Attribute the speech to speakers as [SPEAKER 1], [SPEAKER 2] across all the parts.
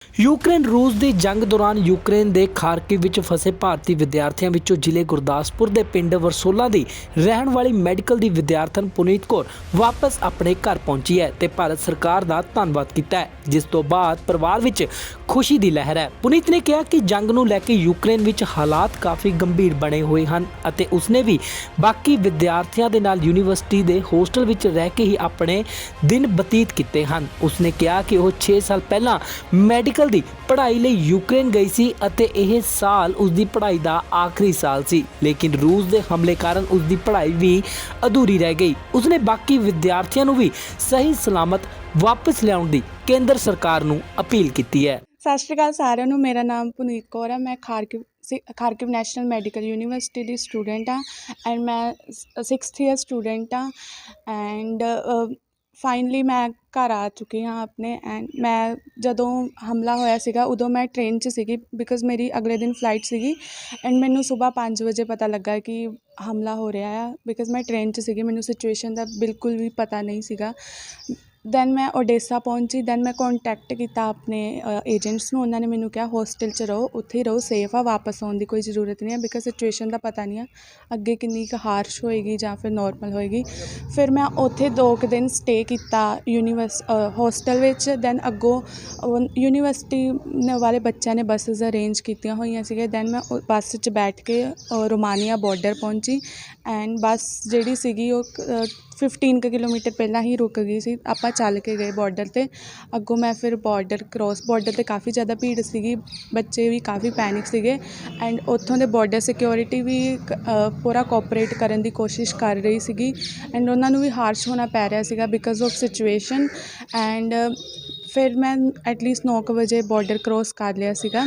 [SPEAKER 1] Ukraine ਰੂਸ ਦੀ ਜੰਗ ਦੌਰਾਨ ਯੂਕਰੇਨ ਦੇ ਖਾਰਕਿਵ ਵਿੱਚ ਫਸੇ ਭਾਰਤੀ ਵਿਦਿਆਰਥੀਆਂ ਵਿੱਚੋਂ ਜ਼ਿਲ੍ਹੇ ਗੁਰਦਾਸਪੁਰ ਦੇ ਪਿੰਡ ਵਰਸੋਲਾ ਦੀ ਰਹਿਣ ਵਾਲੀ ਮੈਡੀਕਲ ਦੀ ਵਿਦਿਆਰਥਣ ਪੁਨੀਤ ਕੌਰ ਵਾਪਸ ਆਪਣੇ ਘਰ ਪਹੁੰਚੀ ਹੈ ਤੇ ਭਾਰਤ ਸਰਕਾਰ ਦਾ ਧੰਨਵਾਦ ਕੀਤਾ ਹੈ, ਜਿਸ ਤੋਂ ਬਾਅਦ ਪਰਿਵਾਰ ਵਿੱਚ ਖੁਸ਼ੀ ਦੀ ਲਹਿਰ ਹੈ। ਪੁਨੀਤ ਨੇ ਕਿਹਾ ਕਿ ਜੰਗ ਨੂੰ ਲੈ ਕੇ ਯੂਕਰੇਨ ਵਿੱਚ ਹਾਲਾਤ ਕਾਫੀ ਗੰਭੀਰ ਬਣੇ ਹੋਏ ਹਨ ਅਤੇ ਉਸਨੇ ਵੀ ਬਾਕੀ ਵਿਦਿਆਰਥੀਆਂ ਦੇ ਨਾਲ ਯੂਨੀਵਰਸਿਟੀ ਦੇ ਹੋਸਟਲ ਵਿੱਚ ਰਹਿ ਕੇ ਹੀ ਆਪਣੇ ਦਿਨ ਬਤੀਤ ਕੀਤੇ ਹਨ। ਉਸਨੇ ਕਿਹਾ ਕਿ ਉਹ 6 ਸਾਲ ਪਹਿਲਾਂ ਮੈਡੀਕਲ ਦੀ ਪੜ੍ਹਾਈ ਲਈ ਯੂਕਰੇਨ ਗਈ ਸੀ ਅਤੇ ਇਹ ਸਾਲ ਉਸ ਦੀ ਪੜ੍ਹਾਈ ਦਾ ਆਖਰੀ ਸਾਲ ਸੀ, ਲੇਕਿਨ ਰੂਸ ਦੇ ਹਮਲੇ ਕਾਰਨ ਉਸ ਦੀ ਪੜ੍ਹਾਈ ਵੀ ਅਧੂਰੀ ਰਹਿ ਗਈ। ਉਸਨੇ ਬਾਕੀ ਵਿਦਿਆਰਥੀਆਂ ਨੂੰ ਵੀ ਸਹੀ ਸਲਾਮਤ ਵਾਪਸ ਲਿਆਉਣ ਦੀ ਕੇਂਦਰ ਸਰਕਾਰ ਨੂੰ ਅਪੀਲ ਕੀਤੀ ਹੈ।
[SPEAKER 2] ਸਤਿ ਸ਼੍ਰੀ ਅਕਾਲ ਸਾਰਿਆਂ ਨੂੰ। ਮੇਰਾ ਨਾਮ ਪੁਨੀਤ ਕੌਰ ਹੈ। ਮੈਂ ਖਾਰਕਿਵ ਨੈਸ਼ਨਲ ਮੈਡੀਕਲ ਯੂਨੀਵਰਸਿਟੀ ਦੀ ਸਟੂਡੈਂਟ ਹਾਂ ਐਂਡ ਮੈਂ 6th ਈਅਰ ਸਟੂਡੈਂਟ ਹਾਂ ਐਂਡ ਫਾਈਨਲੀ ਮੈਂ ਘਰ ਆ ਚੁੱਕੀ ਹਾਂ ਆਪਣੇ। ਐਂਡ ਮੈਂ ਜਦੋਂ ਹਮਲਾ ਹੋਇਆ ਸੀਗਾ ਉਦੋਂ ਮੈਂ ਟ੍ਰੇਨ 'ਚ ਸੀਗੀ ਬਿਕੋਜ਼ ਮੇਰੀ ਅਗਲੇ ਦਿਨ ਫਲਾਈਟ ਸੀਗੀ ਐਂਡ ਮੈਨੂੰ ਸੁਬਾਹ 5 ਵਜੇ ਪਤਾ ਲੱਗਾ ਕਿ ਹਮਲਾ ਹੋ ਰਿਹਾ ਆ ਬਿਕੋਜ਼ ਮੈਂ ਟ੍ਰੇਨ 'ਚ ਸੀਗੀ। ਮੈਨੂੰ ਸਿਚੁਏਸ਼ਨ ਦਾ ਬਿਲਕੁਲ ਵੀ ਪਤਾ ਨਹੀਂ ਸੀਗਾ। ਦੈਨ ਮੈਂ ਓਡੇਸਾ ਪਹੁੰਚੀ। ਦੈਨ ਮੈਂ ਕੋਂਟੈਕਟ ਕੀਤਾ ਆਪਣੇ ਏਜੰਟਸ ਨੂੰ। ਉਹਨਾਂ ਨੇ ਮੈਨੂੰ ਕਿਹਾ ਹੋਸਟਲ 'ਚ ਰਹੋ, ਉੱਥੇ ਹੀ ਰਹੋ, ਸੇਫ ਆ, ਵਾਪਸ ਆਉਣ ਦੀ ਕੋਈ ਜ਼ਰੂਰਤ ਨਹੀਂ ਹੈ ਬਿਕੋਜ਼ ਸਿਚੁਏਸ਼ਨ ਦਾ ਪਤਾ ਨਹੀਂ ਆ ਅੱਗੇ ਕਿੰਨੀ ਕੁ ਹਾਰਸ਼ ਹੋਏਗੀ ਜਾਂ ਫਿਰ ਨੋਰਮਲ ਹੋਏਗੀ। ਫਿਰ ਮੈਂ ਉੱਥੇ 2 ਕੁ ਦਿਨ ਸਟੇ ਕੀਤਾ ਹੋਸਟਲ ਵਿੱਚ। ਦੈਨ ਅੱਗੋਂ ਯੂਨੀਵਰਸਿਟੀ ਵਾਲੇ ਬੱਚਿਆਂ ਨੇ ਬੱਸਿਸ ਅਰੇਂਜ ਕੀਤੀਆਂ ਹੋਈਆਂ ਸੀਗੀਆਂ। ਦੈਨ ਮੈਂ ਬੱਸ 'ਚ ਬੈਠ ਕੇ ਰੋਮਾਨੀਆ ਬਾਰਡਰ ਪਹੁੰਚੀ ਐਂਡ ਬੱਸ ਜਿਹੜੀ ਸੀਗੀ ਉਹ 15 ਕੁ ਕਿਲੋਮੀਟਰ ਪਹਿਲਾਂ ਹੀ ਰੁਕ ਗਈ ਸੀ। ਆਪਾਂ ਚੱਲ ਕੇ ਗਏ ਬਾਰਡਰ 'ਤੇ। ਅੱਗੋਂ ਮੈਂ ਫਿਰ ਬਾਰਡਰ 'ਤੇ ਕਾਫੀ ਜ਼ਿਆਦਾ ਭੀੜ ਸੀਗੀ, ਬੱਚੇ ਵੀ ਕਾਫੀ ਪੈਨਿਕ ਸੀਗੇ ਐਂਡ ਉੱਥੋਂ ਦੇ ਬਾਰਡਰ ਸਿਕਿਉਰਿਟੀ ਵੀ ਪੂਰਾ ਕੋਆਪਰੇਟ ਕਰਨ ਦੀ ਕੋਸ਼ਿਸ਼ ਕਰ ਰਹੀ ਸੀਗੀ ਐਂਡ ਉਹਨਾਂ ਨੂੰ ਵੀ ਹਾਰਸ਼ ਹੋਣਾ ਪੈ ਰਿਹਾ ਸੀਗਾ ਬਿਕੋਜ਼ ਆਫ ਸਿਚੁਏਸ਼ਨ। ਐਂਡ ਫਿਰ ਮੈਂ ਐਟਲੀਸਟ 9 ਕੁ ਵਜੇ ਬਾਰਡਰ ਕਰੋਸ ਕਰ ਲਿਆ ਸੀਗਾ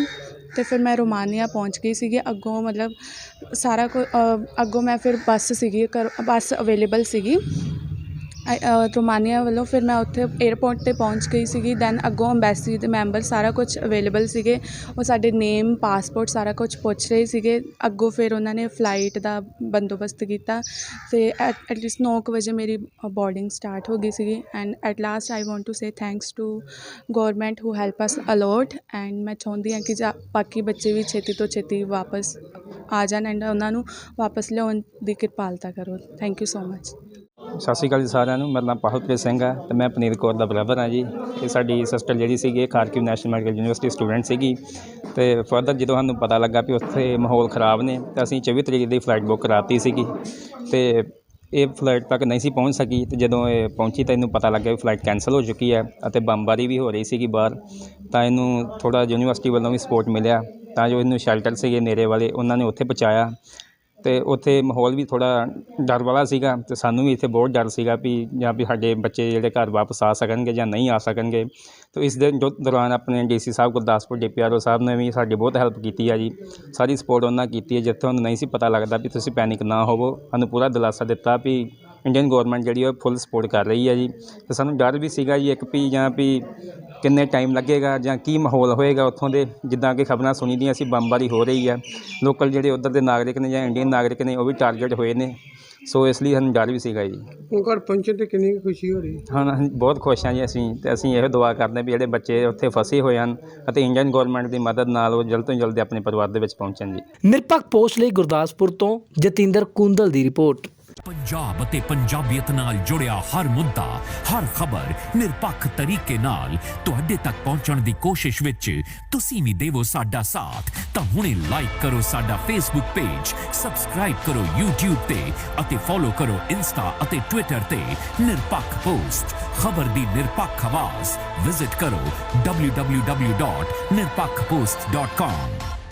[SPEAKER 2] ਅਤੇ ਫਿਰ ਮੈਂ ਰੋਮਾਨੀਆ ਪਹੁੰਚ ਗਈ ਸੀਗੀ। ਅੱਗੋਂ ਮਤਲਬ ਸਾਰਾ ਅੱਗੋਂ ਮੈਂ ਫਿਰ ਬੱਸ ਅਵੇਲੇਬਲ ਸੀਗੀ ਰੋਮਾਨੀਆ ਵੱਲੋਂ। ਫਿਰ ਮੈਂ ਉੱਥੇ ਏਅਰਪੋਰਟ 'ਤੇ ਪਹੁੰਚ ਗਈ ਸੀਗੀ। ਦੈਨ ਅੱਗੋਂ ਅੰਬੈਸੀ ਦੇ ਮੈਂਬਰ ਸਾਰਾ ਕੁਝ ਅਵੇਲੇਬਲ ਸੀਗੇ। ਉਹ ਸਾਡੇ ਨੇਮ, ਪਾਸਪੋਰਟ ਸਾਰਾ ਕੁਝ ਪੁੱਛ ਰਹੇ ਸੀਗੇ। ਅੱਗੋਂ ਫਿਰ ਉਹਨਾਂ ਨੇ ਫਲਾਈਟ ਦਾ ਬੰਦੋਬਸਤ ਕੀਤਾ ਅਤੇ ਐਟਲੀਸਟ 9 ਕੁ ਵਜੇ ਮੇਰੀ ਬੋਰਡਿੰਗ ਸਟਾਰਟ ਹੋ ਗਈ ਸੀਗੀ। And at last I want to say thanks to government who help us a lot ਐਂਡ ਮੈਂ ਚਾਹੁੰਦੀ ਹਾਂ ਕਿ ਬਾਕੀ ਬੱਚੇ ਵੀ ਛੇਤੀ ਤੋਂ ਛੇਤੀ ਵਾਪਸ ਆ ਜਾਣ ਐਂਡ ਉਹਨਾਂ ਨੂੰ ਵਾਪਸ ਲਿਆਉਣ ਦੀ ਕਿਰਪਾਲਤਾ ਕਰੋ। Thank you so much.
[SPEAKER 3] ਸਤਿ ਸ਼੍ਰੀ ਅਕਾਲ ਜੀ ਸਾਰਿਆਂ ਨੂੰ। ਮੇਰਾ ਨਾਮ ਪਾਹੁਲਪ੍ਰੀਤ ਸਿੰਘ ਹੈ ਅਤੇ ਮੈਂ ਪੁਨੀਤ ਕੌਰ ਦਾ ਬ੍ਰਦਰ ਹਾਂ ਜੀ। ਇਹ ਸਾਡੀ ਸਿਸਟਰ ਜਿਹੜੀ ਸੀਗੀ ਖਾਰਕਿਵ ਨੈਸ਼ਨਲ ਮੈਡੀਕਲ ਯੂਨੀਵਰਸਿਟੀ ਸਟੂਡੈਂਟ ਸੀਗੀ ਅਤੇ ਫਰਦਰ ਜਦੋਂ ਸਾਨੂੰ ਪਤਾ ਲੱਗਾ ਵੀ ਉੱਥੇ ਮਾਹੌਲ ਖ਼ਰਾਬ ਨੇ ਤਾਂ ਅਸੀਂ 24 ਤਰੀਕ ਦੀ ਫਲਾਈਟ ਬੁੱਕ ਕਰਾਤੀ ਸੀਗੀ ਅਤੇ ਇਹ ਫਲਾਈਟ ਤੱਕ ਨਹੀਂ ਸੀ ਪਹੁੰਚ ਸਕੀ ਅਤੇ ਜਦੋਂ ਇਹ ਪਹੁੰਚੀ ਤਾਂ ਇਹਨੂੰ ਪਤਾ ਲੱਗਿਆ ਵੀ ਫਲਾਈਟ ਕੈਂਸਲ ਹੋ ਚੁੱਕੀ ਹੈ ਅਤੇ ਬੰਬਾਰੀ ਵੀ ਹੋ ਰਹੀ ਸੀਗੀ ਬਾਹਰ। ਤਾਂ ਇਹਨੂੰ ਥੋੜ੍ਹਾ ਯੂਨੀਵਰਸਿਟੀ ਵੱਲੋਂ ਵੀ ਸਪੋਰਟ ਮਿਲਿਆ ਤਾਂ ਜੋ ਇਹਨੂੰ ਸ਼ੈਲਟਰ ਸੀਗੇ ਨੇੜੇ ਵਾਲੇ ਉਹਨਾਂ ਨੇ ਉੱਥੇ ਪਹੁੰਚਾਇਆ ਅਤੇ ਉੱਥੇ ਮਾਹੌਲ ਵੀ ਥੋੜ੍ਹਾ ਡਰ ਵਾਲਾ ਸੀਗਾ ਅਤੇ ਸਾਨੂੰ ਵੀ ਇੱਥੇ ਬਹੁਤ ਡਰ ਸੀਗਾ ਵੀ ਜਾਂ ਵੀ ਸਾਡੇ ਬੱਚੇ ਜਿਹੜੇ ਘਰ ਵਾਪਸ ਆ ਸਕਣਗੇ ਜਾਂ ਨਹੀਂ ਆ ਸਕਣਗੇ। ਤਾਂ ਇਸ ਦੇ ਦੌਰਾਨ ਆਪਣੇ DC ਸਾਹਿਬ ਗੁਰਦਾਸਪੁਰ DPRO ਸਾਹਿਬ ਨੇ ਵੀ ਸਾਡੀ ਬਹੁਤ ਹੈਲਪ ਕੀਤੀ ਹੈ ਜੀ। ਸਾਰੀ ਸਪੋਰਟ ਉਹਨਾਂ ਕੀਤੀ ਹੈ। ਜਿੱਥੇ ਤੁਹਾਨੂੰ ਨਹੀਂ ਸੀ ਪਤਾ ਲੱਗਦਾ ਵੀ ਤੁਸੀਂ ਪੈਨਿਕ ਨਾ ਹੋਵੋ, ਸਾਨੂੰ ਪੂਰਾ ਦਿਲਾਸਾ ਦਿੱਤਾ ਵੀ ਇੰਡੀਅਨ ਗੌਰਮੈਂਟ ਜਿਹੜੀ ਉਹ ਫੁੱਲ ਸਪੋਰਟ ਕਰ ਰਹੀ ਹੈ ਜੀ। ਅਤੇ ਸਾਨੂੰ ਡਰ ਵੀ ਸੀਗਾ ਜੀ ਇੱਕ ਵੀ ਜਾਂ ਵੀ ਕਿੰਨੇ ਟਾਈਮ ਲੱਗੇਗਾ ਜਾਂ ਕੀ ਮਾਹੌਲ ਹੋਏਗਾ ਉੱਥੋਂ ਦੇ। ਜਿੱਦਾਂ ਕਿ ਖਬਰਾਂ ਸੁਣੀ ਦੀਆਂ ਸੀ ਬੰਬਾਰੀ ਹੋ ਰਹੀ ਹੈ, ਲੋਕਲ ਜਿਹੜੇ ਉੱਧਰ ਦੇ ਨਾਗਰਿਕ ਨੇ ਜਾਂ ਇੰਡੀਅਨ ਨਾਗਰਿਕ ਨੇ ਉਹ ਵੀ ਟਾਰਗੇਟ ਹੋਏ ਨੇ। ਸੋ ਇਸ ਲਈ ਸਾਨੂੰ ਡਰ ਵੀ ਸੀਗਾ ਜੀ।
[SPEAKER 4] ਹੁਣ ਘਰ ਪਹੁੰਚਣ 'ਤੇ ਕਿੰਨੀ ਖੁਸ਼ੀ ਹੋ ਰਹੀ?
[SPEAKER 3] ਹਾਂ, ਬਹੁਤ ਖੁਸ਼ ਹਾਂ ਜੀ ਅਸੀਂ। ਅਤੇ ਅਸੀਂ ਇਹੋ ਦੁਆ ਕਰਦੇ ਹਾਂ ਵੀ ਜਿਹੜੇ ਬੱਚੇ ਉੱਥੇ ਫਸੇ ਹੋਏ ਹਨ ਅਤੇ ਇੰਡੀਅਨ ਗੌਰਮੈਂਟ ਦੀ ਮਦਦ ਨਾਲ ਉਹ ਜਲਦ ਤੋਂ ਜਲਦ ਆਪਣੇ ਪਰਿਵਾਰ ਦੇ ਵਿੱਚ ਪਹੁੰਚਣ ਜੀ।
[SPEAKER 1] ਨਿਰਪੱਖ ਪੋਸਟ ਲਈ ਗੁਰਦਾਸਪੁਰ ਤੋਂ ਜਤਿੰਦਰ ਕੁੰਦਲ ਦੀ ਰਿਪੋਰਟ।
[SPEAKER 5] ਪੰਜਾਬ ਅਤੇ ਪੰਜਾਬੀਅਤ ਨਾਲ ਜੁੜਿਆ ਹਰ ਮੁੱਦਾ, ਹਰ ਖਬਰ ਨਿਰਪੱਖ ਤਰੀਕੇ ਨਾਲ ਤੁਹਾਡੇ ਤੱਕ ਪਹੁੰਚਣ ਦੀ ਕੋਸ਼ਿਸ਼ ਵਿੱਚ ਤੁਸੀਂ ਵੀ ਦੇਵੋ ਸਾਡਾ ਸਾਥ। ਤਾਂ ਹੁਣੇ ਲਾਈਕ ਕਰੋ ਸਾਡਾ Facebook ਪੇਜ, ਸਬਸਕ੍ਰਾਈਬ ਕਰੋ YouTube ਤੇ ਅਤੇ ਫੋਲੋ ਕਰੋ ਇੰਸਟਾ ਅਤੇ Twitter ਤੇ ਨਿਰਪੱਖ ਪੋਸਟ, ਖਬਰ ਦੀ ਨਿਰਪੱਖ ਆਵਾਜ਼। ਵਿਜ਼ਿਟ ਕਰੋ www.nirpakhpost.com।